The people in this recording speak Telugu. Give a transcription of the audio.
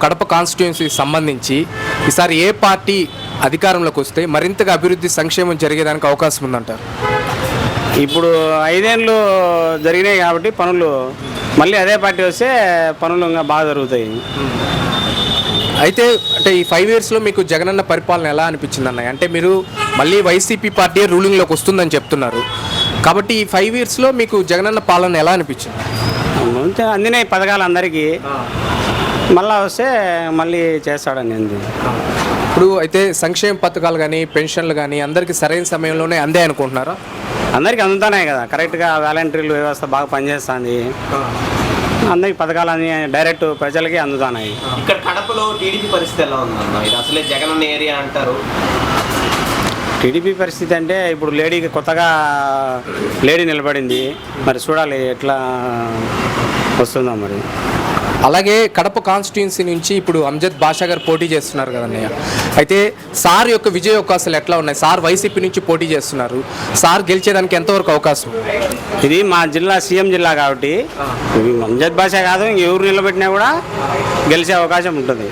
కడప కాన్స్టిట్యుయెన్సీకి సంబంధించి ఈసారి ఏ పార్టీ అధికారంలోకి వస్తే మరింతగా అభివృద్ధి సంక్షేమం జరిగేదానికి అవకాశం ఉందంటారు? ఇప్పుడు 5 ఏళ్ళు జరిగినాయి కాబట్టి పనులు మళ్ళీ అదే పార్టీ వస్తే పనులు ఇంకా బాగా జరుగుతాయి. అయితే అంటే ఈ 5 ఇయర్స్లో మీకు జగనన్న పరిపాలన ఎలా అనిపించింది అన్నయ్య? అంటే మీరు మళ్ళీ వైసీపీ పార్టీ రూలింగ్లోకి వస్తుందని చెప్తున్నారు కాబట్టి ఈ 5 ఇయర్స్లో మీకు జగనన్న పాలన ఎలా అనిపించింది? అందినాయి పథకాలు అందరికీ, మళ్ళీ వస్తే మళ్ళీ చేస్తాడని అంది. ఇప్పుడు అయితే సంక్షేమ పథకాలు కానీ పెన్షన్లు కానీ అందరికీ సరైన సమయంలోనే అందే అనుకుంటున్నారా? అందరికీ అందుతున్నాయి కదా, కరెక్ట్గా వాలంటీర్లు వ్యవస్థ బాగా పనిచేస్తుంది. అందరికి పథకాలు అన్నీ డైరెక్ట్ ప్రజలకి అందుతున్నాయి. ఇక్కడ కడపలో టీడీపీ పరిస్థితి ఎలా ఉందన్న? ఇది అసలే జగన్ ఏరియా అంటారు. టీడీపీ పరిస్థితి అంటే ఇప్పుడు లేడీకి కొత్తగా లేడీ నిలబడింది, మరి చూడాలి ఎట్లా వస్తుందో మరి. అలాగే కడప కాన్స్టిట్యుయెన్సీ నుంచి ఇప్పుడు అంజద్ బాషా గారు పోటీ చేస్తున్నారు కదన్నయ్య. అయితే సార్ యొక్క విజయ అవకాశాలు ఎట్లా ఉన్నాయి? సార్ వైసీపీ నుంచి పోటీ చేస్తున్నారు, సార్ గెలిచేదానికి ఎంతవరకు అవకాశం? ఇది మా జిల్లా సీఎం జిల్లా కాబట్టి అంజద్ బాషా కాదు, ఎవరు నిలబెట్టినా కూడా గెలిచే అవకాశం ఉంటుంది.